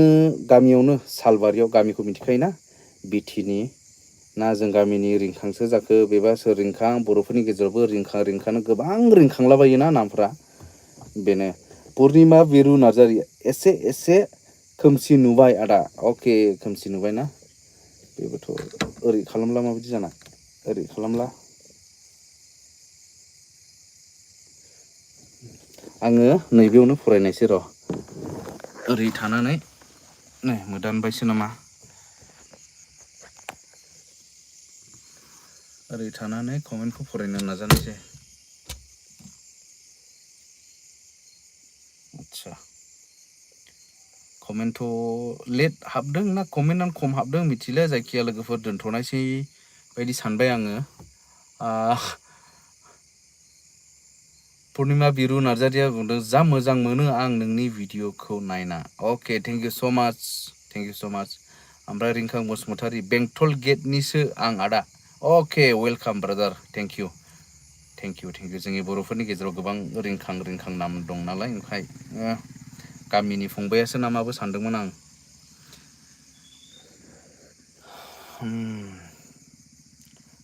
गामियावनो सालबारियाव गामिखौ मिथिखायोना बिटिनि ना जों गामिनि रिंखांसो जाखो बेबा सोर रिंखां बर'फोरनि गेजेरावबो रिंखांनो गोबां रिंखांलाबायोना नामफ्रा बेनो पुर्निमा बिरु नार्जारि एसे खोमसि नुबाय आदा अके खोमसि नुबायना बेबोथ' ओरै खालामब्ला माबायदि जाना ओरै खालामब्ला आङो नैबेयावनो फरायनायसै र' ओरै थानानै नै मोदानबायसो नामा ओरै थानानै कमेन्टखौ फरायनो नाजानायसै आदसा कमेन्टथ' लेट हाबदों ना कमेन्टआनो खम हाबदों मिथिला जायखिया लोगोफोर दोनथ'नायसै बायदि सानबाय आङो पुर्निमा बिरु नार्जारिया बुंदों जा मोजां मोनो आं नोंनि भिडिअखौ नायना अके थेंक इउ स' माच ओमफ्राय रिंखां बसुमतारी बेंटल गेटनिसो आं आदा अके वेलकाम ब्रादार थेंक इउ जोंनि बर'फोरनि गेजेराव गोबां रिंखां नाम दं नालाय ओंखाय गामिनि फंबायासो नामाबो सानदोंमोन आं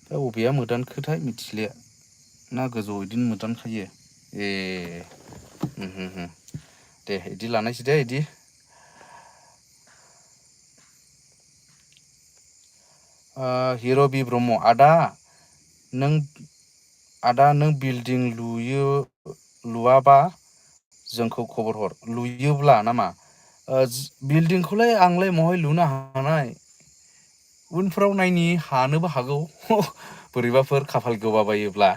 दा बबेया मोदानखोथाय मिथिलिया ना गोजौआव बिदिनो मोदानखायो ए दे बिदि लानायसै दे बिदि हिर' बि ब्रह्म आदा नों बिल्डिं लुवाबा जोंखौ खबर हर लुयोब्ला नामा बिल्डिंखौलाय आंलाय महाय लुनो हानाय उनफ्राव नायनि हानोबो हागौ बोरैबाफोर खाफाल गोबाबायोब्ला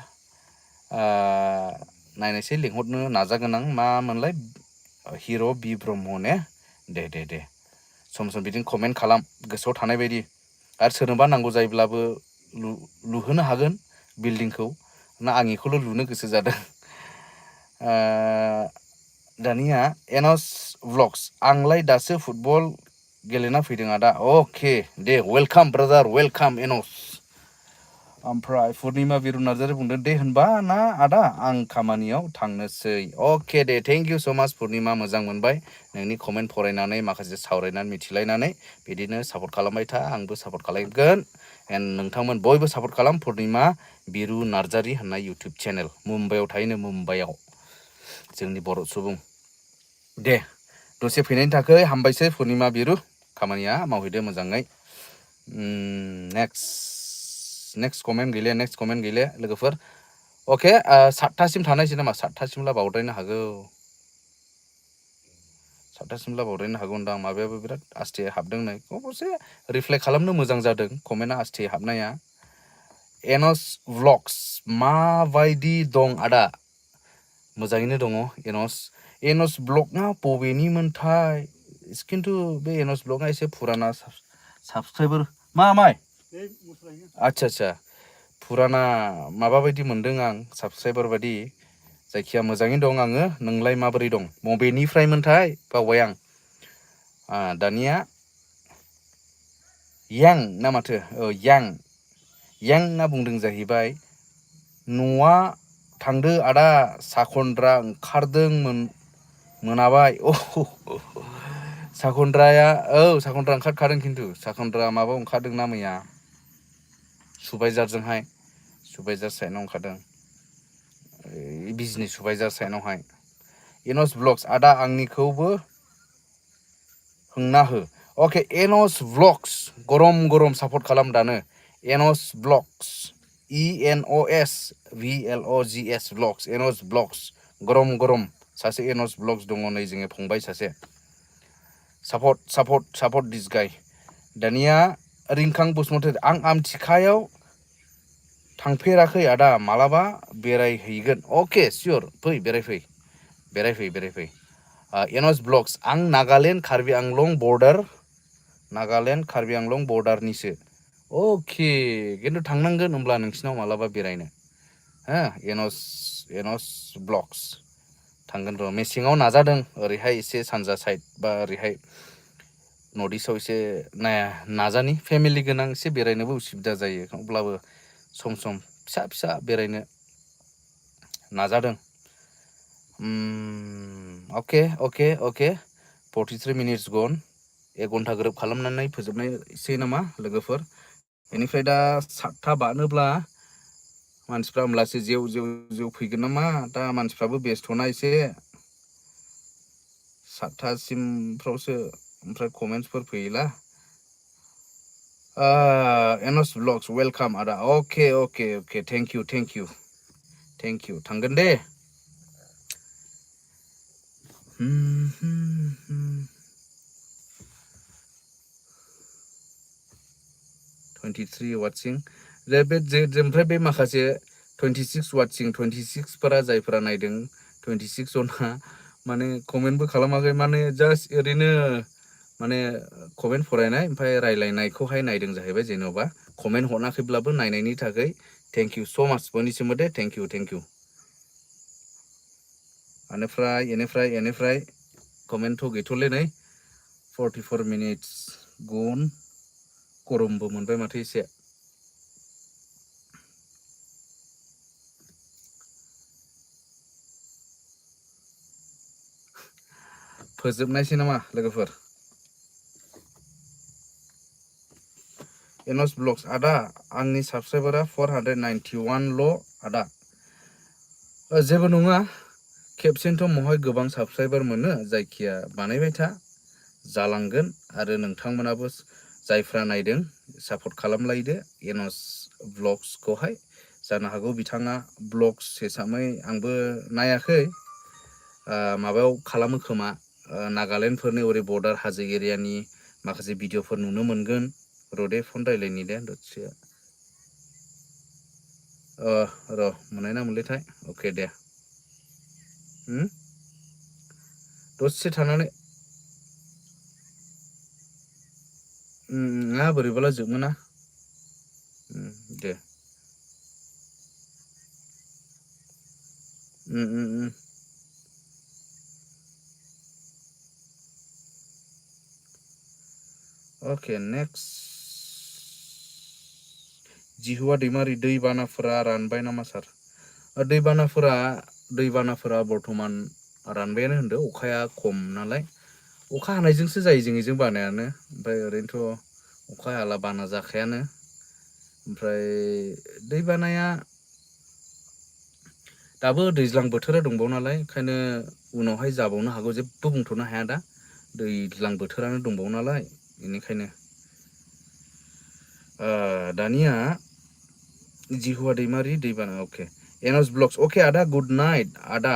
नायनायसै लिंहरनो नाजागोन आं मामोनलाय हिर' बि ब्रह्म ने दे सम बिदिनो कमेन्ट खालाम गोसोआव थानाय बायदि आरो सोरनोबा नांगौ जायोब्लाबो लुहोनो हागोन बिल्डिंखौ ना आंनिखौल' लुनो गोसो जादों दानिया एनस व्लग्स आंलाय दासो फुटबल गेलेना फैदों आदा अके दे वेलकाम ब्रादार वेलकाम एनस ओमफ्राय पुर्निमा बिरु नार्जारि बुंदों दे होनबा ना आदा आं खामानियाव थांनोसै अके दे थेंक इउ सो माच पुर्निमा मोजां मोनबाय नोंनि कमेन्ट फरायनानै माखासे सावरायनानै मिथिलायनानै बिदिनो सापर्ट खालामबाय था आंबो सापर्ट खालामगोन एन्ड नोंथांमोन बयबो सापर्ट खालाम पुर्निमा बिरु नार्जारि होननाय इउटुब चेनेल मुम्बाइआव थायोनो मुम्बाइआव जोंनि बर' सुबुं दे दसे फैनायनि थाखाय हामबायसै पुर्निमा बिरु खामानिया मावहैदो मोजाङै नेक्स्ट कमेन्ट गैले लोगोफोर अके 7थासिम थानायसै नामा 7थासिमला बावद्रायनो हागौ 7थासिमला बावद्रायनो हागौदां माबायाबो बिराद आस्थे हाबदों नै अबसे रिप्लाइ खालामनो मोजां जादों कमेन्टआ आस्थे हाबनाया एनस व्लग्स माबायदि दं आदा मोजाङैनो दङ एनस ब्लगआ बबेनिमोनथाय खिन्थु बे एनस ब्लगआ एसे फुराना साबसक्राइबार मामाय आच्छा फुराना माबा बायदि मोनदों आं साबसक्राइबार बायदि जायखिया मोजाङैनो दं आङो नोंलाय माबोरै दं बबेनिफ्रायमोनथाय बावबाय आं दानिया यां ना माथो यां ना बुंदों जाहैबाय न'आ थांदो आदा साखन्द्रा ओंखारदों मोनाबाय साखन्द्राया साखन्द्रा ओंखारखादों खिन्थु साखन्द्रा माबायाव ओंखारदों ना मैया सुबायजारजोंहाय सुबायजार साइडआव ओंखारदों बिजनि सुबायजार साइडआवहाय एनस ब्लग्स आदा आंनिखौबो होंना हो अके एनस व्लग्स गरम सापर्ट खालाम दानो एनस ब्लग्स ENOS VLOGS व्लग्स एनस ब्लग्स गरम सासे एनस ब्लग्स दङ नै जोङो फंबाय सासे सापर्ट दिस गाय दानिया रिंखां बसुमतारी आं आमथिखायाव थांफेराखै आदा मालाबा बेरायहैगोन अके सियर फै बेरायफै एनस ब्लग्स आं नागालेण्ड कार्बि आंलं बर्डारनिसो अके खिन्थु थांनांगोन होमब्ला नोंसिनाव मालाबा बेरायनो हो एनस ब्लग्स थांगोन र' मेसेङाव नाजादों ओरैहाय एसे सानजा साइड बा ओरैहाय नर्थ इस्टआव एसे नाजानि फेमिलि गोनां एसे बेरायनोबो उसुबिदा जायो अब्लाबो सम फिसा बेरायनो नाजादों अके 43 मिनिट्स गन 1 घन्टा ग्रोब खालामनानै फोजोबनायसै नामा लोगोफोर बेनिफ्राय दा 7था बारनोब्ला मानसिफ्रा होमब्लासो जेव फैगोन नामा दा मानसिफ्राबो बेस्थ'ना एसे 7थासिमफ्रावसो ओमफ्राय कमेन्टसफोर फैयोला एनस ब्लग्स वेलकाम आदा अके थेंक इउ थांगोन दे 23 वाचिं ओमफ्राय बे माखासे 26 वाचिं 26 फोरा जायफोरा नायदों 26 जना माने कमेन्टबो खालामाखै माने जास्ट ओरैनो माने कमेन्ट फरायनाय ओमफ्राय रायलायनायखौहाय नायदों जाहैबाय जेन'बा कमेन्ट हराखैब्लाबो नायनायनि थाखाय थेंक इउ स' माच बयनिसिमबो दे थेंक इउ बेनिफ्राय कमेन्टथ' गैथ'लै नै 44 मिनिट्स गन गरमबो मोनबाय माथो एसे फोजोबनायसै नामा लोगोफोर एनस ब्लग्स आदा आंनि साबस्क्राइबारा 491ल' आदा जेबो नङा खेबसेनोथ' महाय गोबां साबस्क्राइबार मोनो जायखिया बानायबाय था जालांगोन आरो नोंथांमोनाबो जायफ्रा नायदों सापर्ट खालामलायदो एनस ब्लग्सखौहाय जानो हागौ बिथाङा ब्लग्स हिसाबै आंबो नायाखै माबायाव खालामो खोमा नागालेण्डफोरनि ओरै बर्डार हाजो एरियानि माखासे भिडिअफोर नुनो मोनगोन रडे फन रायलायनि दे दसे र' मोननाय ना मोनलायथाय अके दे दसे थानानै ना बोरैबाला जोबोना दे Okay, next. जिहुआ दैमारि दैबानाफोरा रानबाय नामा सार? दैबानाफोरा बर्थमान रानबायानो होनदो, अखाया खम नालाय। अखा हानायजोंसो जायो जोंनिजों बानायानो, ओमफ्राय ओरैनोथ' अखा हाला बाना जाखायानो। ओमफ्राय दैबानाया दाबो दैज्लां बोथोरा दंबावो नालाय, ओंखायनो उनावहाय जाबावनो हागौ, जेबो बुंथ'नो हाया दा। दैज्लां बोथोरानो दंबावो नालाय, बेनिखायनो दानिया जिहुआ दैमारि दैबाना। अके, एनस ब्लग्स। अके आदा, गुड नाइट आदा,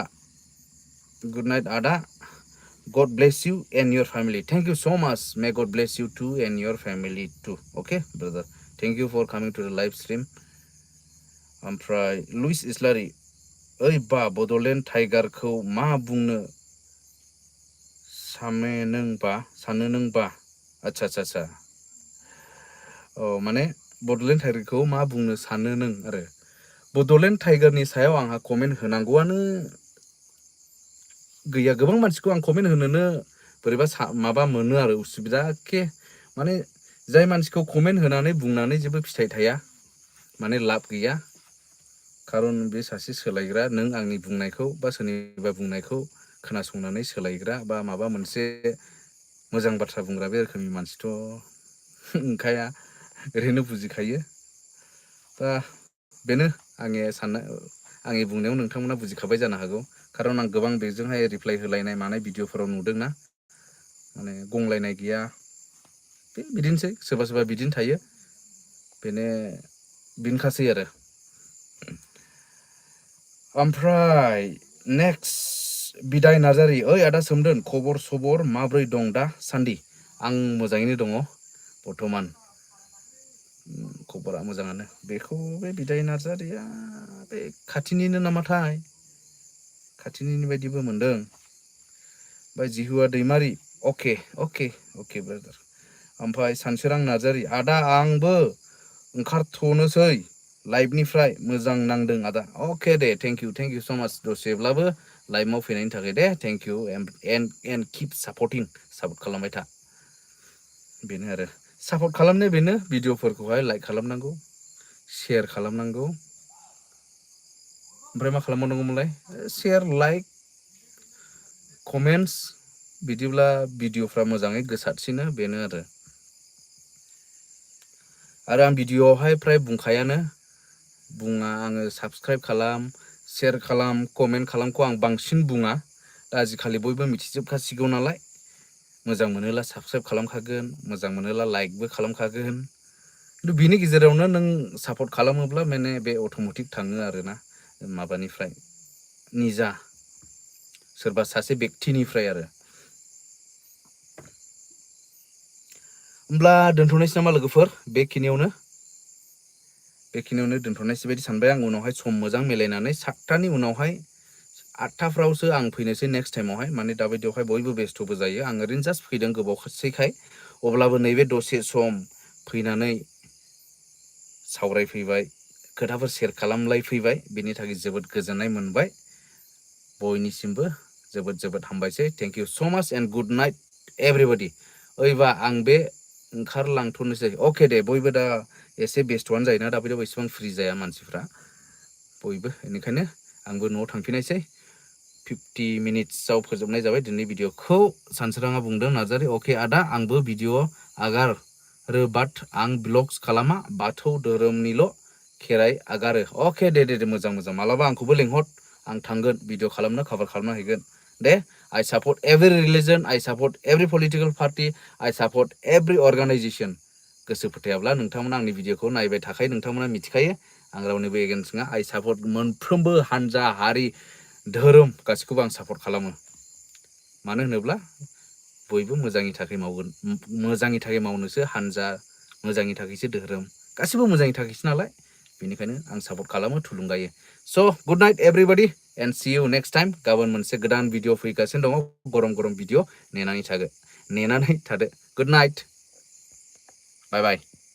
गुड नाइट आदा। God bless you and your family. Thank you so much. May God bless you too and your family too. Okay, brother. Thank you for coming to the live stream. ओमफ्राय Louis इस्लारि, ओइ बा बड'लेण्ड टाइगारखौ मा बुंनो सानो नों बा? आच्छा। औ, माने बड'लेण्ड टाइगारखौ मा बुंनो सानो नों आरो। बड'लेण्ड टाइगारनि सायाव आंहा कमेन्ट होनांगौआनो गैया। गोबां मानसिखौ आं कमेन्ट होनोनो बोरैबा माबा मोनो आरो, उसुबिदा एखे। माने जाय मानसिखौ कमेन्ट होनानै बुंनानै जेबो फिथाइ थाया, माने लाब गैया। खारन बे सासे सोलायग्रा, नों आंनि बुंनायखौ बा सोरनिबा बुंनायखौ खोनासंनानै सोलायग्रा बा माबा मोनसे मोजां बाथ्रा बुंग्रा बे रोखोमनि मानसिथ' ओंखाया, ओरैनो बुजिखायो। दा बेनो आंनि बुंनायाव नोंथांमोना बुजिखाबाय जानो हागौ। खारन आं गोबां बेजोंहाय रिप्लाइ होलायनाय मानाय भिडिअफोराव नुदोंना, माने गंलायनाय गैया। बिदिनोसै, सोरबा बिदिनो थायो, बेनोखासै आरो। ओमफ्राय नेक्स्ट बिदाय नार्जारि, ओइ आदा सोमदोन, खबर सबर माब्रै दं दा सान्दि? आं मोजाङैनो दङ बर्थमान, खबरा मोजाङानो। बेखौ बे बिदाय नार्जारिया बे खाथिनिनो नामाथाय, खाथिनिनो बायदिबो मोनदों। ओमफ्राय जिहुआ दैमारि, अके ब्रादार। ओमफ्राय सानसोरां नार्जारि, आदा आंबो ओंखारथ'नोसै लाइभनिफ्राय, मोजां नांदों आदा। अके दे, थेंक इउ स' माच दसेब्लाबो लाइभआव फैनायनि थाखाय दे, thank you and keep supporting, support खालामबाय था। बेनो आरो सापर्ट खालामनो, बेनो भिडिअफोरखौहाय लाइक खालामनांगौ, शेयार खालामनांगौ। ओमफ्राय मा खालामबावनांगौमोनलाय? शेयार, लाइक, कमेन्टस, बिदिब्ला भिडिअफ्रा मोजाङै गोसारसिनो, बेनो आरो। आं भिडिअआवहाय फ्राय बुंखायानो, आङो साबस्क्राइब खालाम, शेयार खालाम, कमेन्ट खालामखौ आं बांसिन बुङा। दा आजिखालि बयबो मिथिजोबखासिगौ नालाय, मोजां मोनोला साबस्क्राइब खालामखागोन, मोजां मोनोला लाइकबो खालामखागोन। खिन्थु बिनि गेजेरावनो नों सापर्ट खालामोब्ला माने बे अट'मेटिक थाङो आरोना, माबानिफ्राय निजा सोरबा सासे बेक्तिनिफ्राय आरो। होमब्ला दोनथ'नोसै नामा लोगोफोर? बेखिनियावनो दोनथ'नायसै बायदि सानबाय आं। उनावहाय सम मोजां मिलायनानै 7टानि उनावहाय 8टाफ्रावसो आं फैनोसै नेक्स्ट टाइमावहाय। माने दाबायदियावहाय बयबो बेस्थ'बो जायो, आं ओरैनो जास्ट फैदों गोबावसैखाय। अब्लाबो नैबे दसे सम फैनानै सावरायफैबाय, खोथाफोर शेयार खालामलायफैबाय, बेनि थाखाय जोबोद गोजोननाय मोनबाय। बयनिसिमबो जोबोद हामबायसै। थेंक इउ स' माच एन्ड गुड नाइट एभ्रिबडि। ओइबा आं बे ओंखारलांथ'नोसै। अके दे, बयबो दा एसे बेस्थ'आनो जायोना, दाबायदियाव एसेबां फ्रि जाया मानसिफ्रा बयबो, बेनिखायनो आंबो न'आव थांफिननायसै। 50 मिनिट्सआव फोजोबनाय जाबाय दिनै भिडिअखौ। सानसोराङा बुंदों नार्जारि, अके आदा, आंबो भिडिअ आगारो बाट आं ब्लग्स खालामा, बाथौ धोरोमनिल' खेराइ आगारो। अके दे, मोजां, मालाबा आंखौबो लेंहर, आं थांगोन, भिडिअ खालामनो, कभार खालामना हैगोन दे। आइ सापर्ट एभ्रि रिलिजन, आइ सापर्ट एभ्रि पलिटिकेल पार्टि, आइ सापर्ट एभ्रि अर्गानाइजेसन। गोसो फोथायाब्ला नोंथांमोना आंनि भिडिअखौ नायबाय थाखायो, नोंथांमोना मिथिखायो आं रावनिबो एगेन्स्ट नङा। आइ सापर्ट मोनफ्रोमबो हान्जा, हारि, धोरोम गासैखौबो आं सापर्ट खालामो। मानो होनोब्ला बयबो मोजांनि थाखाय मावगोन, मोजांनि थाखाय मावनोसो हान्जा, मोजांनि थाखायसो धोरोम, गासिबो मोजांनि थाखायसो नालाय, बेनिखायनो आं सापर्ट खालामो, थुलुंगायो। So' good night everybody and see you next time. गाबोन मोनसे गोदान भिडिअ फैगासिनो दङ, गरम भिडिअ नेनानै थादो। गुड नाइट, बाय बाय।